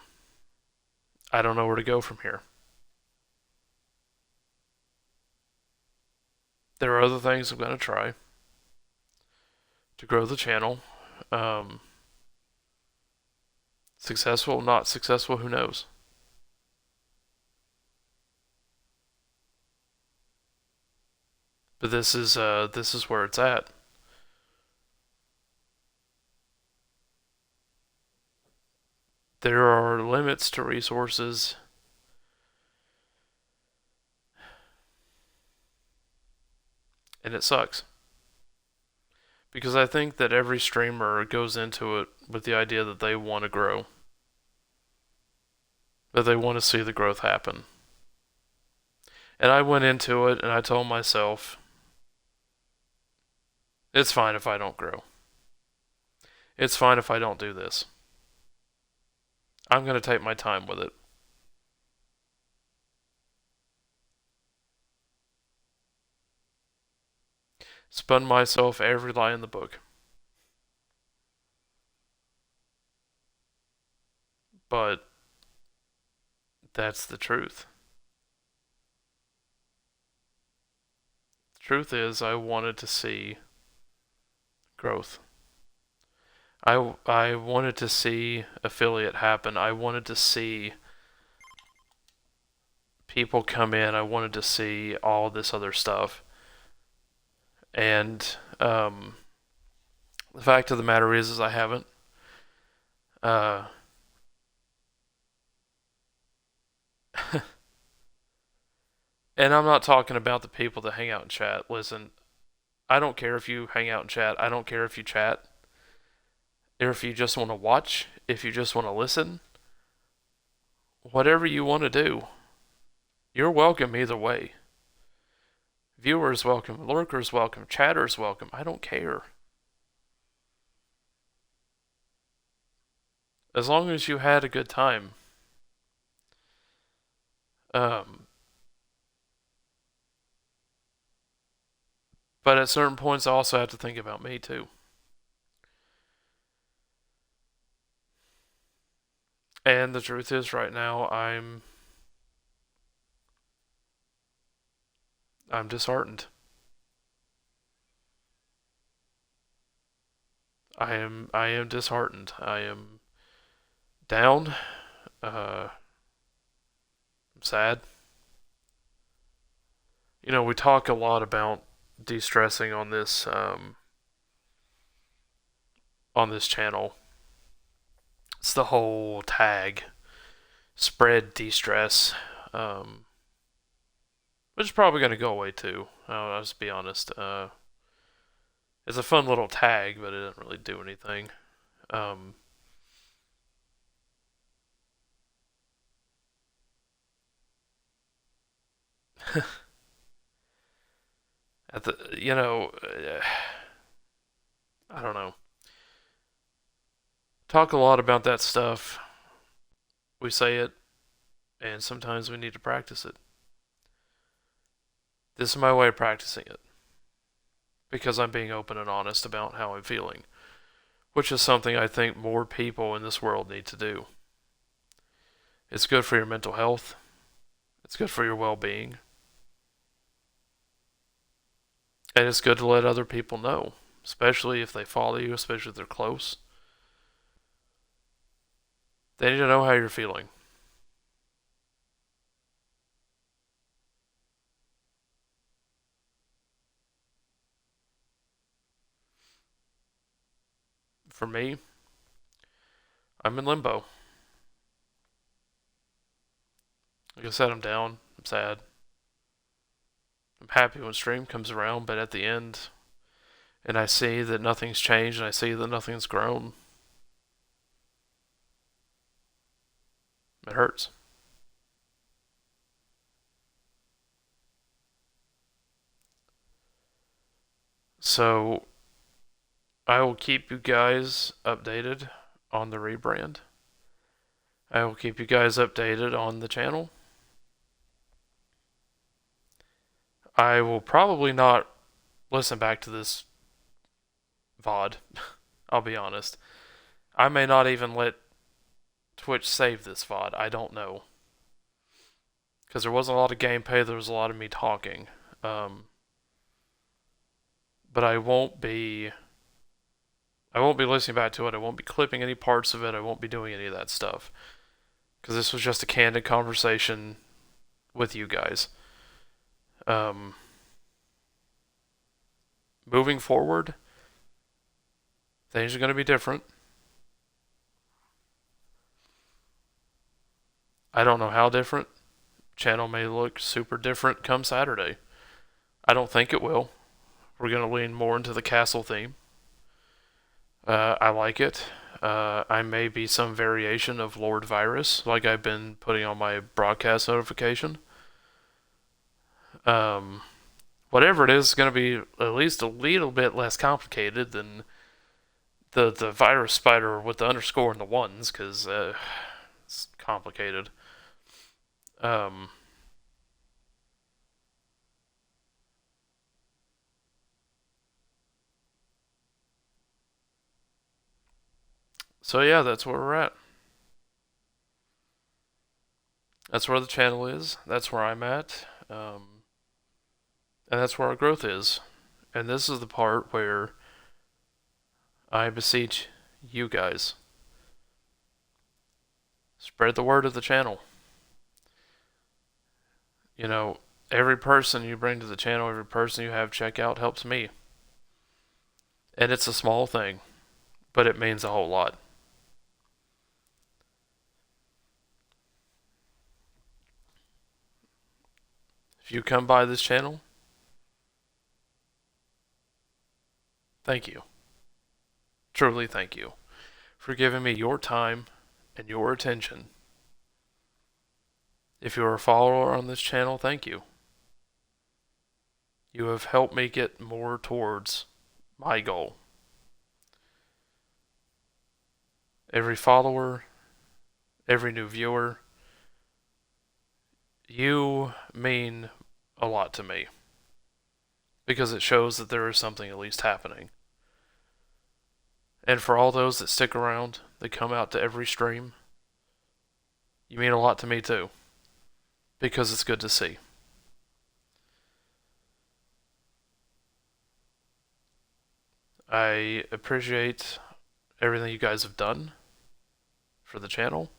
I don't know where to go from here. There are other things I'm going to try to grow the channel. Um, Successful, not successful, who knows? But this is where it's at. There are limits to resources, and it sucks. Because I think that every streamer goes into it with the idea that they want to grow, that they want to see the growth happen. And I went into it and I told myself, it's fine if I don't grow. It's fine if I don't do this. I'm going to take my time with it. Spun myself every lie in the book. But that's the truth. The truth is, I wanted to see growth. I wanted to see affiliate happen. I wanted to see people come in. I wanted to see all this other stuff. And the fact of the matter is I haven't. Uh, and I'm not talking about the people that hang out in chat. Listen, I don't care if you hang out in chat. I don't care if you chat. Or if you just want to watch, if you just want to listen, whatever you want to do, you're welcome either way. Viewers welcome, lurkers welcome, chatters welcome. I don't care. As long as you had a good time. But at certain points, I also have to think about me too. And the truth is, right now, I'm disheartened. I am disheartened. I am down. I'm sad. You know, we talk a lot about de-stressing on this channel. It's the whole tag spread de-stress, which is probably going to go away too. I'll just be honest. It's a fun little tag, but it doesn't really do anything. At the I don't know. Talk a lot about that stuff. We say it, and sometimes we need to practice it. This is my way of practicing it. Because I'm being open and honest about how I'm feeling. Which is something I think more people in this world need to do. It's good for your mental health. It's good for your well-being. And it's good to let other people know. Especially if they follow you, especially if they're close. They need to know how you're feeling. For me, I'm in limbo. Like I said, I'm down. I'm sad. I'm happy when stream comes around, but at the end, and I see that nothing's changed, and I see that nothing's grown, it hurts. So, I will keep you guys updated on the rebrand. I will keep you guys updated on the channel. I will probably not listen back to this VOD I'll be honest. I may not even let Twitch save this VOD. I don't know. Because there wasn't a lot of gameplay, there was a lot of me talking. Um, but I won't be listening back to it. I won't be clipping any parts of it. I won't be doing any of that stuff. Because this was just a candid conversation with you guys. Um, moving forward, things are going to be different. I don't know how different. Channel may look super different come Saturday. I don't think it will. We're going to lean more into the castle theme. I like it. I may be some variation of Lord Virus, like I've been putting on my broadcast notification. Um, whatever it is going to be at least a little bit less complicated than the virus spider with the underscore and the ones, because it's complicated. Um, so yeah, that's where we're at. That's where the channel is. That's where I'm at. And that's where our growth is. And this is the part where I beseech you guys, spread the word of the channel. You know, every person you bring to the channel, every person you have check out helps me. And it's a small thing, but it means a whole lot. If you come by this channel, thank you. Truly thank you for giving me your time and your attention. If you're a follower on this channel, thank you. You have helped me get more towards my goal. Every follower, every new viewer, you mean a lot to me. Because it shows that there is something at least happening. And for all those that stick around, that come out to every stream, you mean a lot to me too. Because it's good to see. I appreciate everything you guys have done for the channel.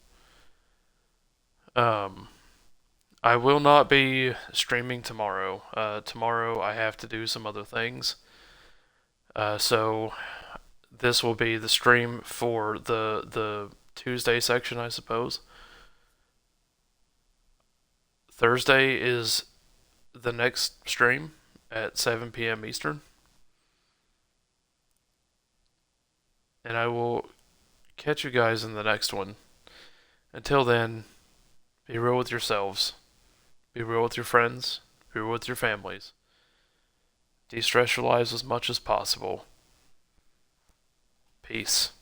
I will not be streaming tomorrow. Tomorrow I have to do some other things. So this will be the stream for the Tuesday section, I suppose. Thursday is the next stream at 7 p.m. Eastern. And I will catch you guys in the next one. Until then, be real with yourselves. Be real with your friends. Be real with your families. De-stress your lives as much as possible. Peace.